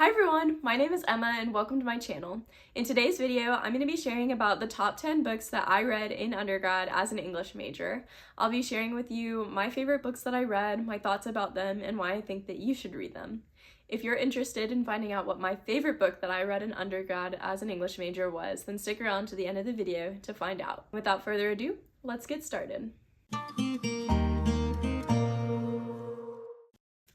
Hi everyone, my name is Emma and welcome to my channel. In today's video, I'm going to be sharing about the top 10 books that I read in undergrad as an English major. I'll be sharing with you my favorite books that I read, my thoughts about them, and why I think that you should read them. If you're interested in finding out what my favorite book that I read in undergrad as an English major was, then stick around to the end of the video to find out. Without further ado, let's get started.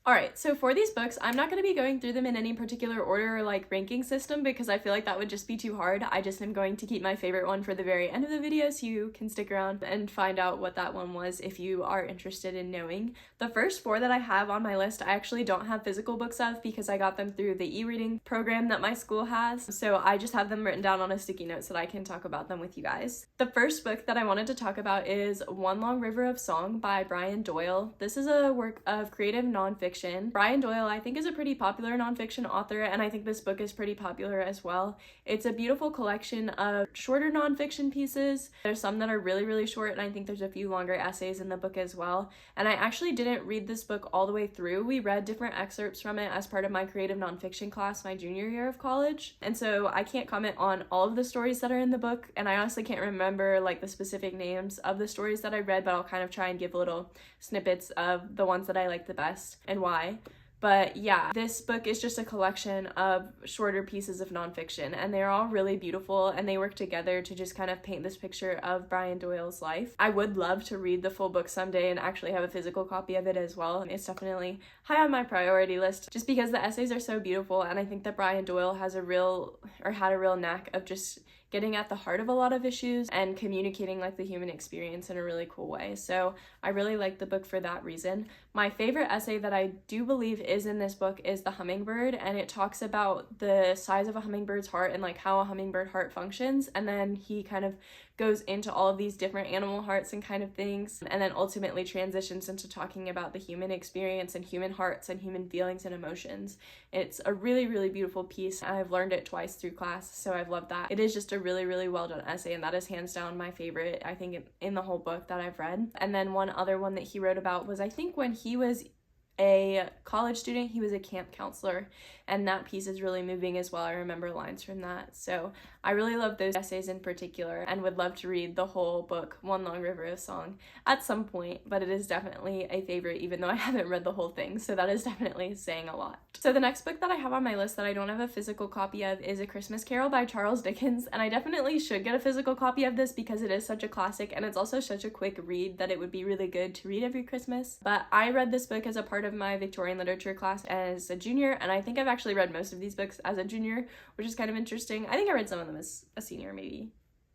Alright, so for these books, I'm not going to be going through them in any particular order or like ranking system because I feel like that would just be too hard. I just am going to keep my favorite one for the very end of the video so you can stick around and find out what that one was if you are interested in knowing. The first four that I have on my list, I actually don't have physical books of because I got them through the e-reading program that my school has. So I just have them written down on a sticky note so that I can talk about them with you guys. The first book that I wanted to talk about is One Long River of Song by Brian Doyle. This is a work of creative nonfiction. Brian Doyle, I think, is a pretty popular nonfiction author, and I think this book is pretty popular as well. It's a beautiful collection of shorter nonfiction pieces. There's some that are really short, and I think there's a few longer essays in the book as well. And I actually didn't read this book all the way through. We read different excerpts from it as part of my creative nonfiction class my junior year of college, and so I can't comment on all of the stories that are in the book, and I honestly can't remember like the specific names of the stories that I read, but I'll kind of try and give little snippets of the ones that I like the best and why. But yeah, this book is just a collection of shorter pieces of nonfiction, and they're all really beautiful, and they work together to just kind of paint this picture of Brian Doyle's life. I would love to read the full book someday and actually have a physical copy of it as well. It's definitely high on my priority list just because the essays are so beautiful, and I think that Brian Doyle had a real knack of just getting at the heart of a lot of issues and communicating like the human experience in a really cool way. So I really like the book for that reason. My favorite essay that I do believe is in this book is The Hummingbird, and it talks about the size of a hummingbird's heart and like how a hummingbird heart functions, and then he kind of goes into all of these different animal hearts and kind of things, and then ultimately transitions into talking about the human experience and human hearts and human feelings and emotions. It's a really beautiful piece. I've learned it twice through class, so I've loved that. It is just a really well done essay, and that is hands down my favorite, I think, in the whole book that I've read. And then one other one that he wrote about was, I think, when he was a college student, he was a camp counselor, and that piece is really moving as well. I remember lines from that. So I really love those essays in particular and would love to read the whole book, One Long River of Song, at some point, but it is definitely a favorite even though I haven't read the whole thing, so that is definitely saying a lot. So the next book that I have on my list that I don't have a physical copy of is A Christmas Carol by Charles Dickens, and I definitely should get a physical copy of this because it is such a classic and it's also such a quick read that it would be really good to read every Christmas. But I read this book as a part of my Victorian literature class as a junior, and I think I've actually read most of these books as a junior, which is kind of interesting. I think I read some of them as a senior, maybe.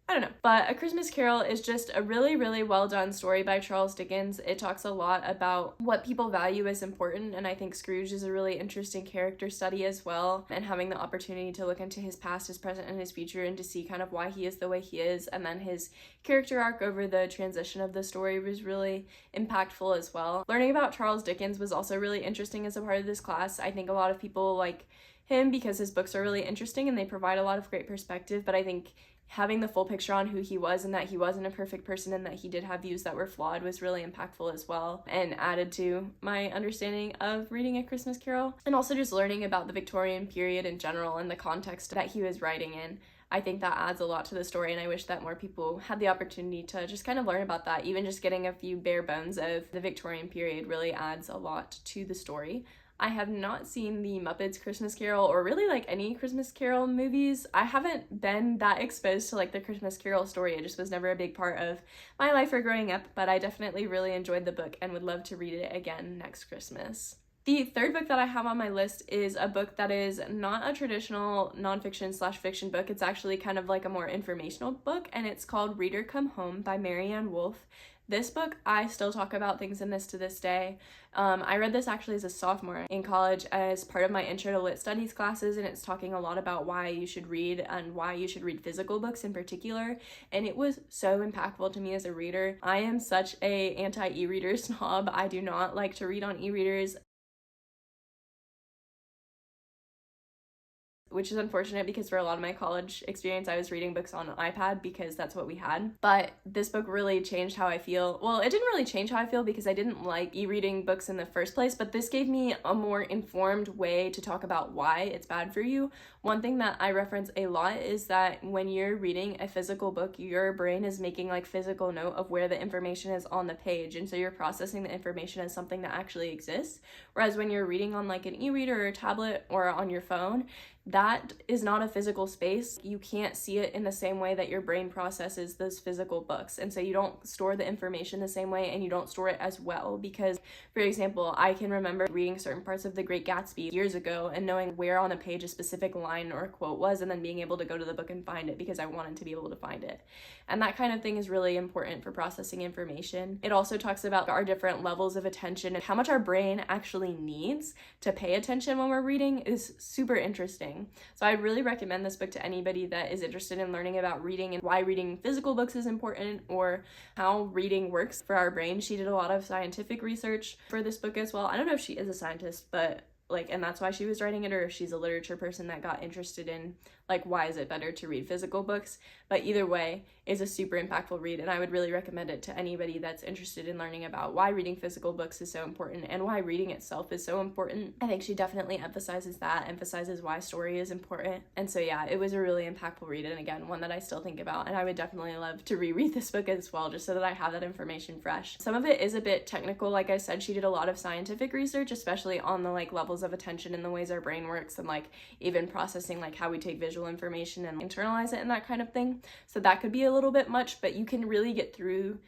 I don't know. But A Christmas Carol is just a really well done story by Charles Dickens. It talks a lot about what people value as important, and I think Scrooge is a really interesting character study as well, and having the opportunity to look into his past, his present, and his future, and to see kind of why he is the way he is, and then his character arc over the transition of the story was really impactful as well. Learning about Charles Dickens was also really interesting as a part of this class. I think a lot of people like him because his books are really interesting and they provide a lot of great perspective, but I think having the full picture on who he was and that he wasn't a perfect person and that he did have views that were flawed was really impactful as well, and added to my understanding of reading A Christmas Carol, and also just learning about the Victorian period in general and the context that he was writing in. I think that adds a lot to the story, and I wish that more people had the opportunity to just kind of learn about that. Even just getting a few bare bones of the Victorian period really adds a lot to the story. I have not seen the Muppets Christmas Carol or really like any Christmas Carol movies. I haven't been that exposed to like the Christmas Carol story. It just was never a big part of my life or growing up, but I definitely really enjoyed the book and would love to read it again next Christmas. The third book that I have on my list is a book that is not a traditional nonfiction / fiction book. It's actually kind of like a more informational book, and it's called Reader Come Home by Marianne Wolfe. This book, I still talk about things in this to this day. I read this actually as a sophomore in college as part of my Intro to Lit Studies classes, and it's talking a lot about why you should read and why you should read physical books in particular, and it was so impactful to me as a reader. I am such a anti-e-reader snob. I do not like to read on e-readers. which is unfortunate because for a lot of my college experience, I was reading books on an iPad because that's what we had. But this book really changed how I feel. Well, it didn't really change how I feel because I didn't like e-reading books in the first place, but this gave me a more informed way to talk about why it's bad for you. One thing that I reference a lot is that when you're reading a physical book, your brain is making like physical note of where the information is on the page, and so you're processing the information as something that actually exists. Whereas when you're reading on like an e-reader or a tablet or on your phone, that is not a physical space. You can't see it in the same way that your brain processes those physical books. And so you don't store the information the same way, and you don't store it as well. Because, for example, I can remember reading certain parts of The Great Gatsby years ago and knowing where on a page a specific line or a quote was, and then being able to go to the book and find it because I wanted to be able to find it. And that kind of thing is really important for processing information. It also talks about our different levels of attention and how much our brain actually needs to pay attention when we're reading is super interesting. So I really recommend this book to anybody that is interested in learning about reading and why reading physical books is important, or how reading works for our brain. She did a lot of scientific research for this book as well. I don't know if she is a scientist, but and that's why she was writing it, or if she's a literature person that got interested in why is it better to read physical books. But either way, it's a super impactful read, and I would really recommend it to anybody that's interested in learning about why reading physical books is so important and why reading itself is so important. I think she definitely emphasizes why story is important. And so yeah, it was a really impactful read, and again, one that I still think about, and I would definitely love to reread this book as well, just so that I have that information fresh. Some of it is a bit technical. Like I said, she did a lot of scientific research, especially on the levels of attention and the ways our brain works, and even processing how we take visual information and internalize it and that kind of thing. So that could be a little bit much, but you can really get through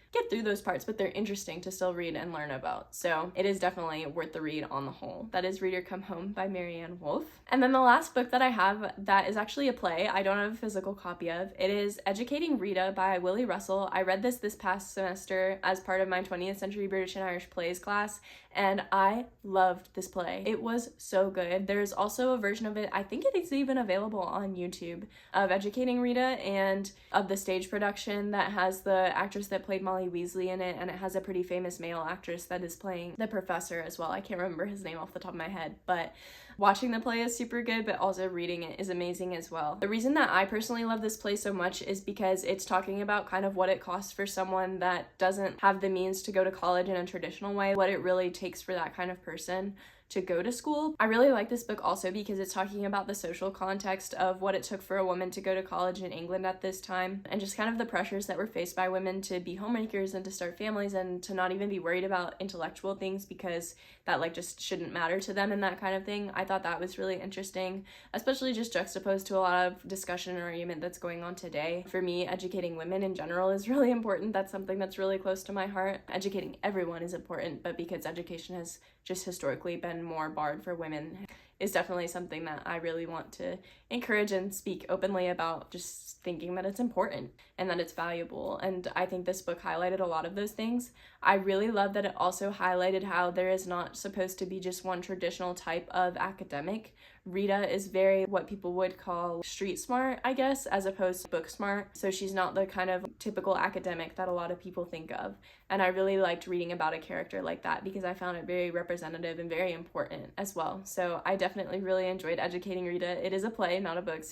those parts, but they're interesting to still read and learn about. So it is definitely worth the read on the whole. That is Reader Come Home by Marianne Wolf. And then the last book that I have that is actually a play I don't have a physical copy of, it is Educating Rita by Willie Russell. I read this past semester as part of my 20th Century British and Irish Plays class, and I loved this play. It was so good. There's also a version of it, I think it is even available on YouTube, of Educating Rita, and of the stage production that has the actress that played Molly Weasley in it, and it has a pretty famous male actress that is playing the professor as well. I can't remember his name off the top of my head, but watching the play is super good, but also reading it is amazing as well. The reason that I personally love this play so much is because it's talking about kind of what it costs for someone that doesn't have the means to go to college in a traditional way, what it really takes for that kind of person to go to school. I really like this book also because it's talking about the social context of what it took for a woman to go to college in England at this time, and just kind of the pressures that were faced by women to be homemakers and to start families and to not even be worried about intellectual things because that just shouldn't matter to them and that kind of thing. I thought that was really interesting, especially just juxtaposed to a lot of discussion and argument that's going on today. For me, educating women in general is really important. That's something that's really close to my heart. Educating everyone is important, but because education has just historically been more barred for women, is definitely something that I really want to encourage and speak openly about, just thinking that it's important and that it's valuable. And I think this book highlighted a lot of those things. I really love that it also highlighted how there is not supposed to be just one traditional type of academic. Rita is very what people would call street smart, I guess, as opposed to book smart. So she's not the kind of typical academic that a lot of people think of. And I really liked reading about a character like that because I found it very representative and very important as well. So I definitely really enjoyed Educating Rita. It is a play, not a book,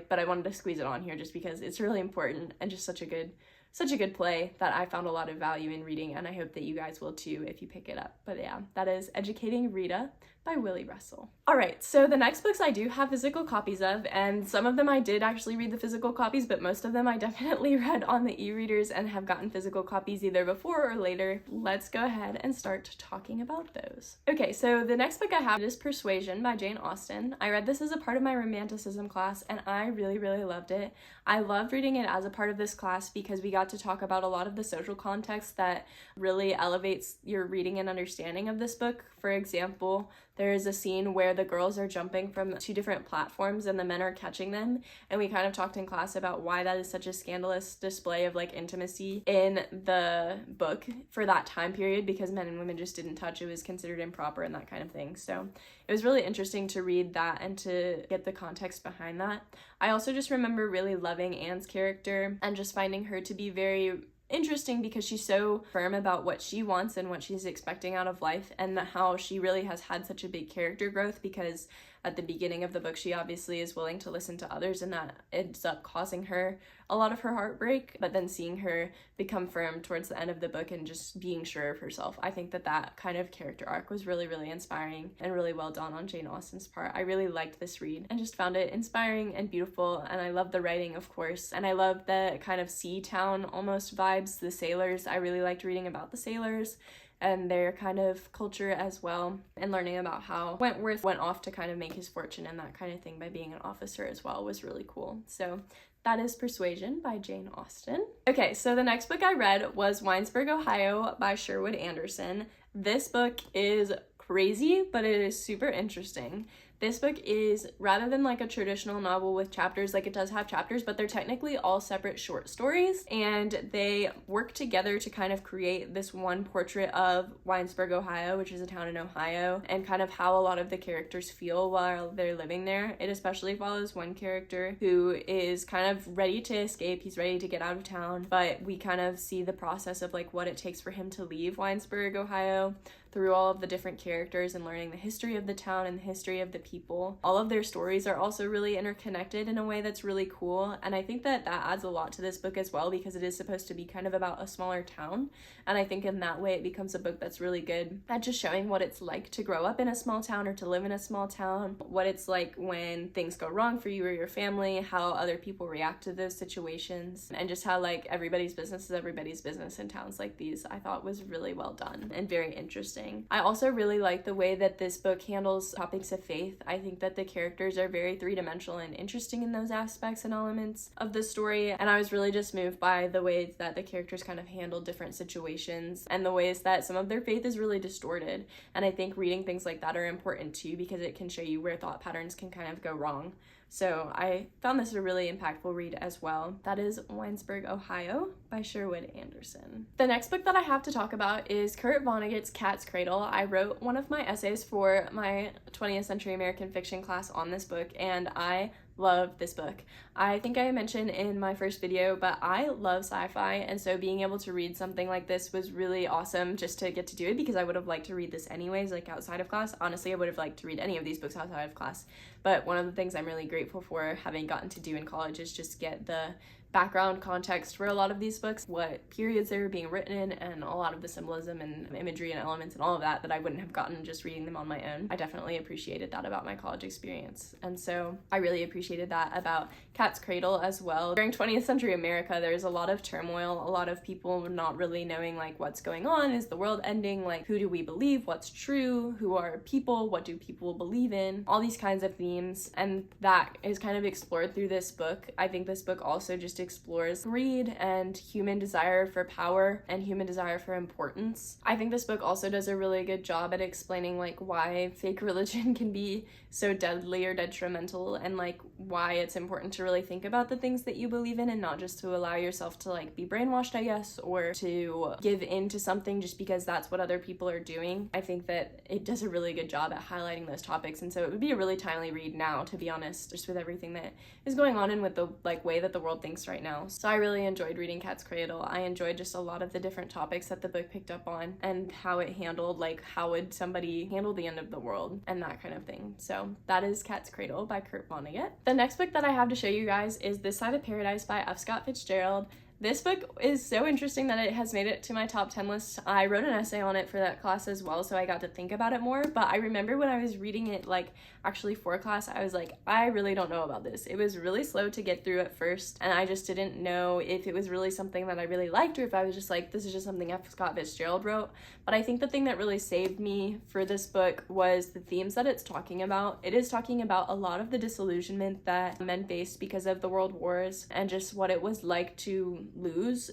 but I wanted to squeeze it on here just because it's really important and just such a good play that I found a lot of value in reading, and I hope that you guys will too if you pick it up. But yeah, that is Educating Rita by Willie Russell. Alright, so the next books I do have physical copies of, and some of them I did actually read the physical copies, but most of them I definitely read on the e-readers and have gotten physical copies either before or later. Let's go ahead and start talking about those. Okay, so the next book I have is Persuasion by Jane Austen. I read this as a part of my romanticism class, and I really loved it. I loved reading it as a part of this class because we got to talk about a lot of the social context that really elevates your reading and understanding of this book. For example, there is a scene where the girls are jumping from 2 different platforms and the men are catching them, and we kind of talked in class about why that is such a scandalous display of intimacy in the book for that time period, because men and women just didn't touch. It was considered improper and that kind of thing. So it was really interesting to read that and to get the context behind that. I also just remember really loving Anne's character and just finding her to be very interesting because she's so firm about what she wants and what she's expecting out of life, and how she really has had such a big character growth because at the beginning of the book, she obviously is willing to listen to others, and that ends up causing her a lot of her heartbreak, but then seeing her become firm towards the end of the book and just being sure of herself. I think that that kind of character arc was really, really inspiring and really well done on Jane Austen's part. I really liked this read and just found it inspiring and beautiful, and I love the writing, of course, and I love the kind of sea town almost vibes, the sailors. I really liked reading about the sailors and their kind of culture as well, and learning about how Wentworth went off to kind of make his fortune and that kind of thing by being an officer as well was really cool. So that is Persuasion by Jane Austen. Okay, so the next book I read was Winesburg, Ohio by Sherwood Anderson. This book is crazy, but it is super interesting. This book is, rather than like a traditional novel with chapters, like it does have chapters, but they're technically all separate short stories, and they work together to kind of create this one portrait of Winesburg, Ohio, which is a town in Ohio, and kind of how a lot of the characters feel while they're living there. It especially follows one character who is kind of ready to escape. He's ready to get out of town, but we kind of see the process of like what it takes for him to leave Winesburg, Ohio, through all of the different characters and learning the history of the town and the history of the people. All of their stories are also really interconnected in a way that's really cool, and I think that that adds a lot to this book as well, because it is supposed to be kind of about a smaller town, and I think in that way it becomes a book that's really good at just showing what it's like to grow up in a small town or to live in a small town, what it's like when things go wrong for you or your family, how other people react to those situations, and just how like everybody's business is everybody's business in towns like these. I thought was really well done and very interesting. I also really like the way that this book handles topics of faith. I think that the characters are very three-dimensional and interesting in those aspects and elements of the story, and I was really just moved by the ways that the characters kind of handle different situations and the ways that some of their faith is really distorted. And I think reading things like that are important too, because it can show you where thought patterns can kind of go wrong. So I found this a really impactful read as well. That is Winesburg, Ohio by Sherwood Anderson. The next book that I have to talk about is Kurt Vonnegut's Cat's Cradle. I wrote one of my essays for my 20th Century American Fiction class on this book, and I love this book. I think I mentioned in my first video, but I love sci-fi, and so being able to read something like this was really awesome just to get to do it, because I would have liked to read this anyways, like outside of class. Honestly, I would have liked to read any of these books outside of class, but one of the things I'm really grateful for having gotten to do in college is just get the background context for a lot of these books, what periods they were being written in, and a lot of the symbolism and imagery and elements and all of that I wouldn't have gotten just reading them on my own. I definitely appreciated that about my college experience, and so I really appreciated that about Cat's Cradle as well. During 20th century America, there's a lot of turmoil, a lot of people not really knowing like what's going on, is the world ending, like who do we believe, what's true, who are people, what do people believe in, all these kinds of themes, and that is kind of explored through this book. I think this book also just explores greed and human desire for power and human desire for importance. I think this book also does a really good job at explaining like why fake religion can be so deadly or detrimental, and like why it's important to really think about the things that you believe in and not just to allow yourself to like be brainwashed, I guess, or to give in to something just because that's what other people are doing. I think that it does a really good job at highlighting those topics, and so it would be a really timely read now, to be honest, just with everything that is going on and with the like way that the world thinks right now. So I really enjoyed reading Cat's Cradle. I enjoyed just a lot of the different topics that the book picked up on and how it handled like how would somebody handle the end of the world and that kind of thing. So that is Cat's Cradle by Kurt Vonnegut. The next book that I have to show you guys is This Side of Paradise by F. Scott Fitzgerald. This book is so interesting that it has made it to my top 10 list. I wrote an essay on it for that class as well, so I got to think about it more, but I remember when I was reading it, like, actually for class, I was like, I really don't know about this. It was really slow to get through at first, and I just didn't know if it was really something that I really liked, or if I was just like, this is just something F. Scott Fitzgerald wrote. But I think the thing that really saved me for this book was the themes that it's talking about. It is talking about a lot of the disillusionment that men faced because of the world wars, and just what it was like to lose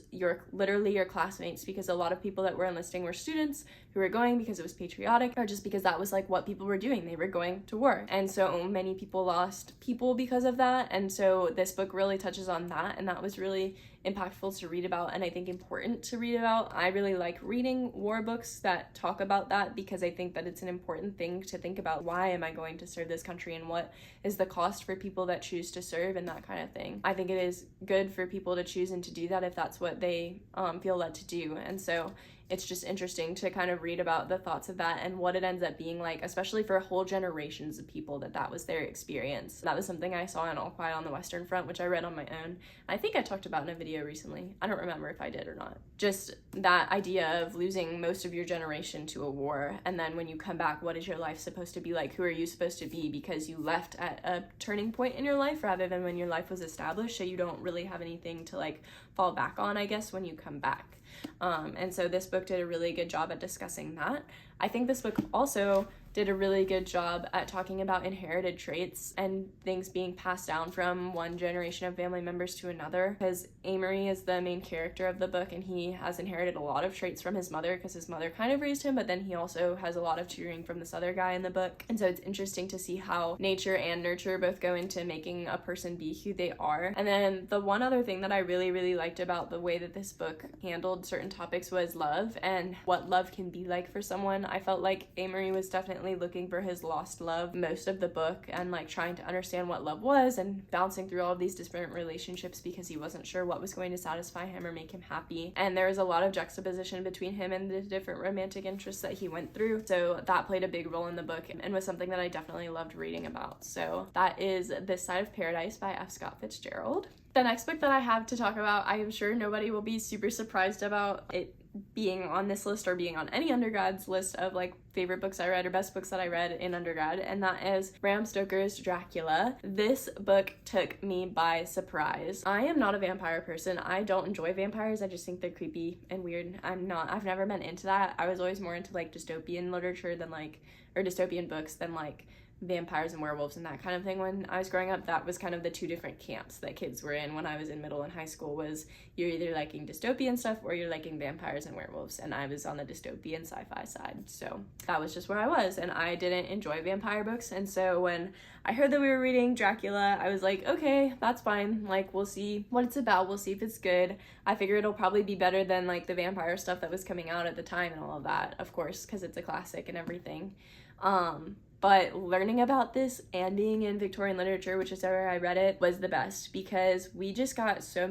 literally your classmates, because a lot of people that were enlisting were students who were going because it was patriotic, or just because that was like what people were doing. They were going to war, and so many people lost people because of that. And so this book really touches on that, and that was really impactful to read about, and I think important to read about. I really like reading war books that talk about that, because I think that it's an important thing to think about. Why am I going to serve this country, and what is the cost for people that choose to serve, and that kind of thing. I think it is good for people to choose and to do that if that's what they feel led to do. And so it's just interesting to kind of read about the thoughts of that and what it ends up being like, especially for whole generations of people that was their experience. That was something I saw in All Quiet on the Western Front, which I read on my own. I think I talked about in a video recently. I don't remember if I did or not. Just that idea of losing most of your generation to a war, and then when you come back, what is your life supposed to be like? Who are you supposed to be? Because you left at a turning point in your life rather than when your life was established, so you don't really have anything to like fall back on, I guess, when you come back. And so this book did a really good job at discussing that. I think this book also did a really good job at talking about inherited traits and things being passed down from one generation of family members to another, because Amory is the main character of the book, and he has inherited a lot of traits from his mother because his mother kind of raised him, but then he also has a lot of tutoring from this other guy in the book. And so it's interesting to see how nature and nurture both go into making a person be who they are. And then the one other thing that I really liked about the way that this book handled certain topics was love and what love can be like for someone. I felt like Amory was definitely looking for his lost love most of the book, and like trying to understand what love was and bouncing through all of these different relationships because he wasn't sure what was going to satisfy him or make him happy. And there was a lot of juxtaposition between him and the different romantic interests that he went through, so that played a big role in the book and was something that I definitely loved reading about. So that is This Side of Paradise by F. Scott Fitzgerald. The next book that I have to talk about, I am sure nobody will be super surprised about it being on this list or being on any undergrad's list of like favorite books I read or best books that I read in undergrad, and that is Bram Stoker's Dracula. This book took me by surprise. I am not a vampire person. I don't enjoy vampires. I just think they're creepy and weird. I've never been into that. I was always more into like dystopian literature than like, or dystopian books than like vampires and werewolves and that kind of thing. When I was growing up, that was kind of the two different camps that kids were in when I was in middle and high school, was you're either liking dystopian stuff or you're liking vampires and werewolves, and I was on the dystopian sci-fi side. So that was just where I was, and I didn't enjoy vampire books. And so when I heard that we were reading Dracula, I was like, okay, that's fine, like we'll see what it's about, we'll see if it's good. I figure it'll probably be better than like the vampire stuff that was coming out at the time and all of that, of course, because it's a classic and everything. But learning about this and being in Victorian literature, which is where I read it, was the best, because we just got so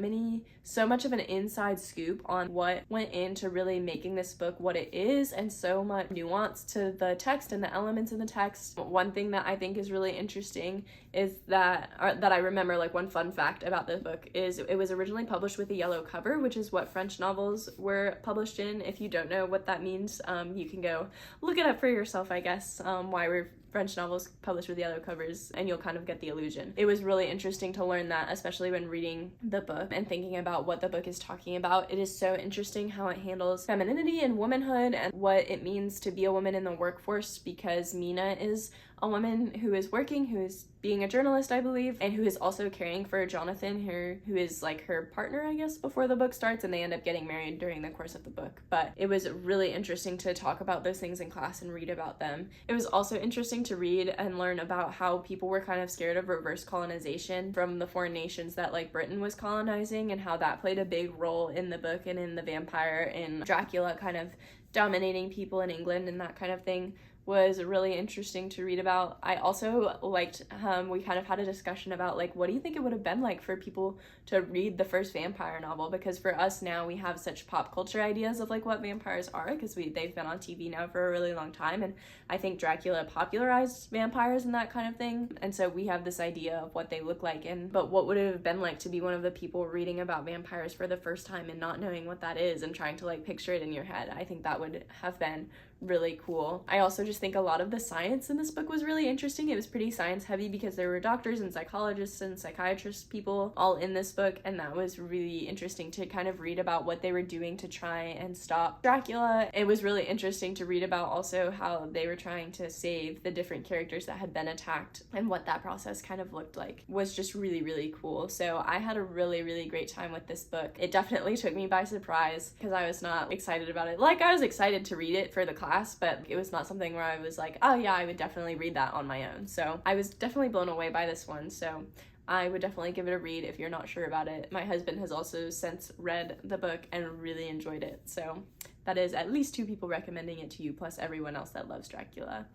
much of an inside scoop on what went into really making this book what it is, and so much nuance to the text and the elements in the text. One thing that I think is really interesting is that I remember, like one fun fact about the book is it was originally published with a yellow cover, which is what French novels were published in. If you don't know what that means, you can go look it up for yourself, I guess, why we're French novels published with yellow covers, and you'll kind of get the illusion. It was really interesting to learn that, especially when reading the book and thinking about what the book is talking about. It is so interesting how it handles femininity and womanhood and what it means to be a woman in the workforce, because Mina is a woman who is working, who is being a journalist, I believe, and who is also caring for Jonathan, who is like her partner, I guess, before the book starts, and they end up getting married during the course of the book. But it was really interesting to talk about those things in class and read about them. It was also interesting to read and learn about how people were kind of scared of reverse colonization from the foreign nations that like Britain was colonizing, and how that played a big role in the book and in the vampire and Dracula kind of dominating people in England and that kind of thing. Was really interesting to read about. I also liked, we kind of had a discussion about like, what do you think it would have been like for people to read the first vampire novel? Because for us now, we have such pop culture ideas of like what vampires are, because they've been on TV now for a really long time, and I think Dracula popularized vampires and that kind of thing, and so we have this idea of what they look like. But what would it have been like to be one of the people reading about vampires for the first time and not knowing what that is and trying to like picture it in your head? I think that would have been really cool. I also just think a lot of the science in this book was really interesting. It was pretty science heavy because there were doctors and psychologists and psychiatrist people all in this book, and that was really interesting to kind of read about what they were doing to try and stop Dracula. It was really interesting to read about also how they were trying to save the different characters that had been attacked, and what that process kind of looked like was just really cool. So I had a really great time with this book. It definitely took me by surprise because I was not excited about it. Like, I was excited to read it for the class, but it was not something where I was like, oh yeah, I would definitely read that on my own. So I was definitely blown away by this one. So I would definitely give it a read if you're not sure about it. My husband has also since read the book and really enjoyed it. So that is at least 2 people recommending it to you, plus everyone else that loves Dracula.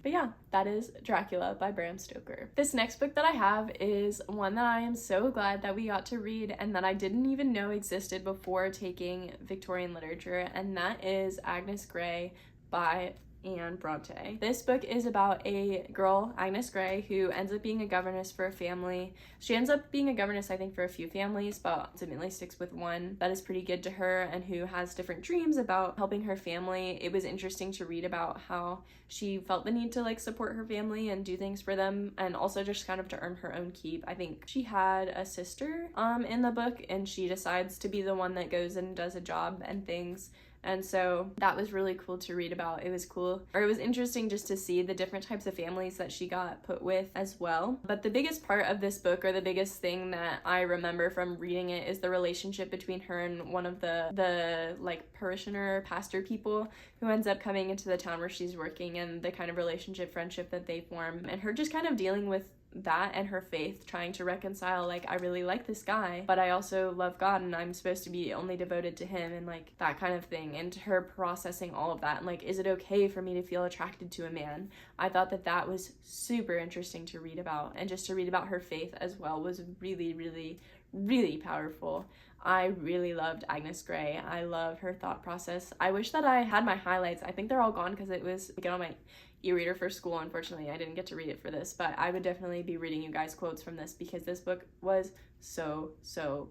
But yeah, that is Dracula by Bram Stoker. This next book that I have is one that I am so glad that we got to read and that I didn't even know existed before taking Victorian literature, and that is Agnes Grey by Anne Bronte. This book is about a girl, Agnes Grey, who ends up being a governess for a family. She ends up being a governess, I think, for a few families, but ultimately sticks with one that is pretty good to her and who has different dreams about helping her family. It was interesting to read about how she felt the need to like support her family and do things for them, and also just kind of to earn her own keep. I think she had a sister in the book, and she decides to be the one that goes and does a job and things. And so that was really cool to read about. It was interesting just to see the different types of families that she got put with as well. But the biggest part of this book, or the biggest thing that I remember from reading it, is the relationship between her and one of the like parishioner pastor people who ends up coming into the town where she's working, and the kind of friendship that they form, and her just kind of dealing with that and her faith, trying to reconcile, like, I really like this guy, but I also love God and I'm supposed to be only devoted to him, and like that kind of thing, and her processing all of that, and like, is it okay for me to feel attracted to a man? I thought that was super interesting to read about, and just to read about her faith as well was really, really, really powerful. I really loved Agnes Grey. I love her thought process. I wish that I had my highlights. I think they're all gone because it was on my e-reader for school. Unfortunately, I didn't get to read it for this, but I would definitely be reading you guys quotes from this because this book was so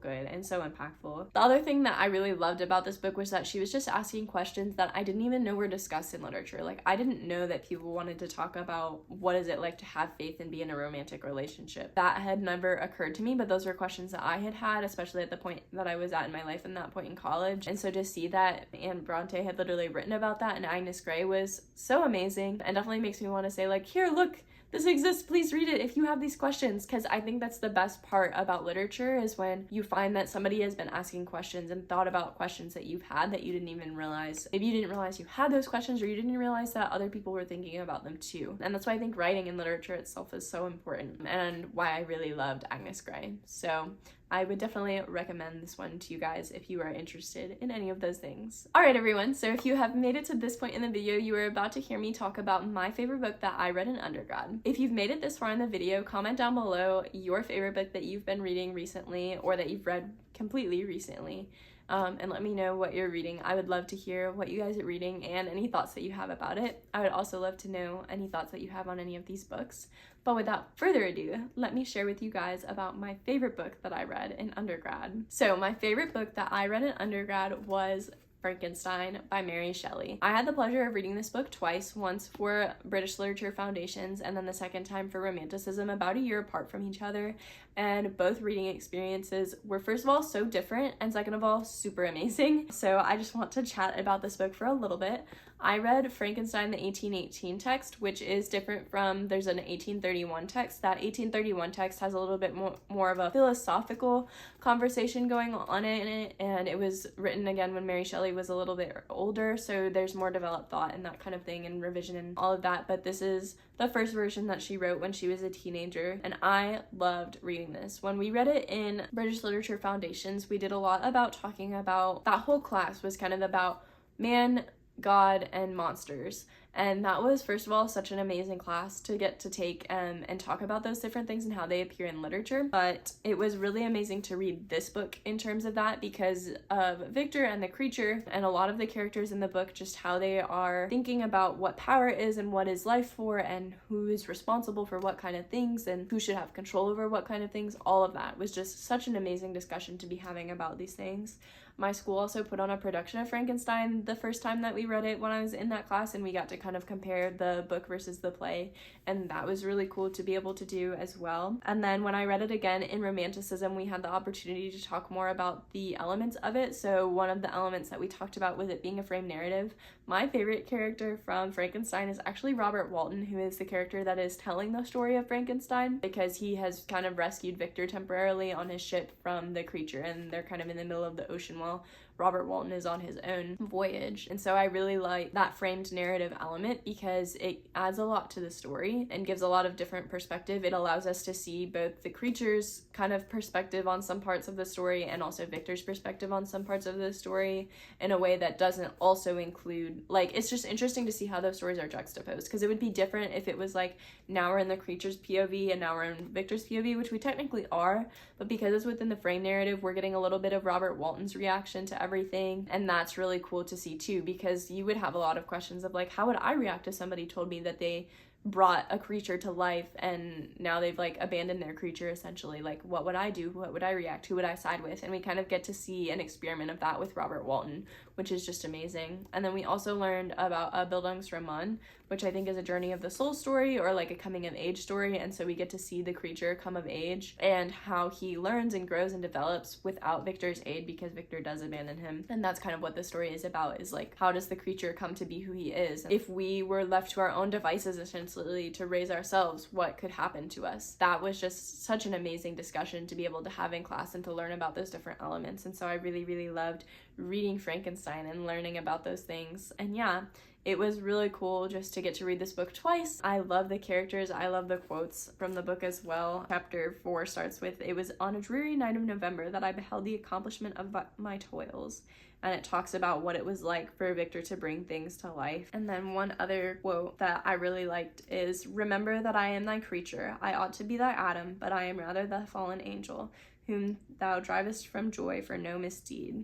good and so impactful. The other thing that I really loved about this book was that she was just asking questions that I didn't even know were discussed in literature. Like, I didn't know that people wanted to talk about what is it like to have faith and be in a romantic relationship. That had never occurred to me, but those were questions that I had, especially at the point that I was at in my life, in that point in college. And so to see that Anne Bronte had literally written about that, and Agnes Grey was so amazing, and definitely makes me want to say, like, here, look, this exists, please read it if you have these questions, because I think that's the best part about literature, is when you find that somebody has been asking questions and thought about questions that you've had that you didn't even realize. Maybe you didn't realize you had those questions, or you didn't realize that other people were thinking about them too. And that's why I think writing in literature itself is so important, and why I really loved Agnes Grey. So I would definitely recommend this one to you guys if you are interested in any of those things. Alright everyone, so if you have made it to this point in the video, you are about to hear me talk about my favorite book that I read in undergrad. If you've made it this far in the video, comment down below your favorite book that you've been reading recently, or that you've read completely recently. And let me know what you're reading. I would love to hear what you guys are reading and any thoughts that you have about it. I would also love to know any thoughts that you have on any of these books. But without further ado, let me share with you guys about my favorite book that I read in undergrad. So my favorite book that I read in undergrad was Frankenstein by Mary Shelley. I had the pleasure of reading this book twice, once for British Literature Foundations and then the second time for Romanticism, about a year apart from each other, and both reading experiences were, first of all, so different, and second of all, super amazing. So I just want to chat about this book for a little bit. I read Frankenstein, the 1818 text, which is different from, there's an 1831 text. That 1831 text has a little bit more of a philosophical conversation going on in it, and it was written again when Mary Shelley was a little bit older, so there's more developed thought and that kind of thing, and revision and all of that. But this is the first version that she wrote when she was a teenager, and I loved reading this. When we read it in British Literature Foundations, we did a lot about talking about, that whole class was kind of about man, God, and monsters, and that was, first of all, such an amazing class to get to take and talk about those different things and how they appear in literature. But it was really amazing to read this book in terms of that, because of Victor and the creature and a lot of the characters in the book, just how they are thinking about what power is and what is life for, and who is responsible for what kind of things, and who should have control over what kind of things. All of that was just such an amazing discussion to be having about these things. My school also put on a production of Frankenstein the first time that we read it when I was in that class, and we got to kind of compare the book versus the play, and that was really cool to be able to do as well. And then when I read it again in Romanticism, we had the opportunity to talk more about the elements of it. So one of the elements that we talked about was it being a framed narrative. My favorite character from Frankenstein is actually Robert Walton, who is the character that is telling the story of Frankenstein, because he has kind of rescued Victor temporarily on his ship from the creature, and they're kind of in the middle of the ocean while Robert Walton is on his own voyage. And so I really like that framed narrative element because it adds a lot to the story and gives a lot of different perspective. It allows us to see both the creature's kind of perspective on some parts of the story and also Victor's perspective on some parts of the story in a way that doesn't also include, like, it's just interesting to see how those stories are juxtaposed, because it would be different if it was like, now we're in the creature's POV and now we're in Victor's POV, which we technically are, but because it's within the frame narrative, we're getting a little bit of Robert Walton's reaction to everything, and that's really cool to see too, because you would have a lot of questions of like, how would I react if somebody told me that they brought a creature to life and now they've like abandoned their creature essentially? Like, what would I do? What would I react? Who would I side with? And we kind of get to see an experiment of that with Robert Walton, which is just amazing. And then we also learned about Bildungsroman, which I think is a journey of the soul story, or like a coming of age story. And so we get to see the creature come of age and how he learns and grows and develops without Victor's aid, because Victor does abandon him. And that's kind of what the story is about, is like, how does the creature come to be who he is? If we were left to our own devices essentially to raise ourselves, what could happen to us? That was just such an amazing discussion to be able to have in class and to learn about those different elements. And so I really, really loved reading Frankenstein and learning about those things. And yeah, it was really cool just to get to read this book twice. I love the characters. I love the quotes from the book as well. Chapter 4 starts with, "It was on a dreary night of November that I beheld the accomplishment of my toils." And it talks about what it was like for Victor to bring things to life. And then one other quote that I really liked is, "Remember that I am thy creature. I ought to be thy Adam, but I am rather the fallen angel, whom thou drivest from joy for no misdeed."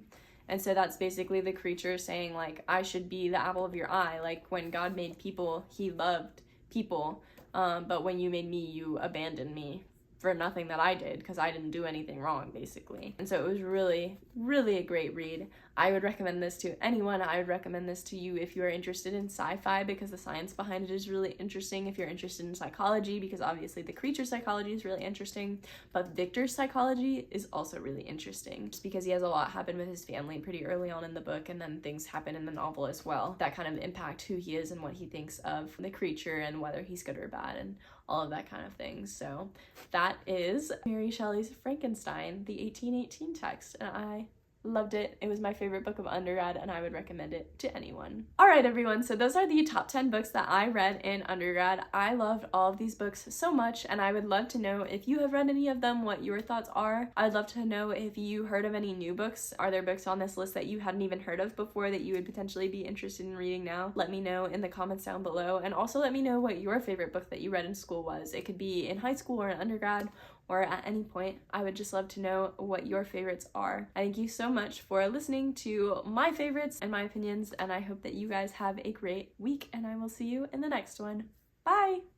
And so that's basically the creature saying, like, I should be the apple of your eye. Like, when God made people, he loved people. But when you made me, you abandoned me for nothing that I did, because I didn't do anything wrong, basically. And so it was really, really a great read. I would recommend this to anyone. I would recommend this to you if you are interested in sci-fi, because the science behind it is really interesting. If you're interested in psychology, because obviously the creature psychology is really interesting, but Victor's psychology is also really interesting, just because he has a lot happen with his family pretty early on in the book, and then things happen in the novel as well that kind of impact who he is and what he thinks of the creature and whether he's good or bad and all of that kind of thing. So that is Mary Shelley's Frankenstein, the 1818 text, and I loved it. It was my favorite book of undergrad, and I would recommend it to anyone. All right, everyone, so those are the top 10 books that I read in undergrad. I loved all of these books so much, and I would love to know if you have read any of them, what your thoughts are. I'd love to know if you heard of any new books. Are there books on this list that you hadn't even heard of before that you would potentially be interested in reading now? Let me know in the comments down below, and also let me know what your favorite book that you read in school was. It could be in high school or in undergrad, or at any point. I would just love to know what your favorites are. I thank you so much for listening to my favorites and my opinions, and I hope that you guys have a great week, and I will see you in the next one. Bye!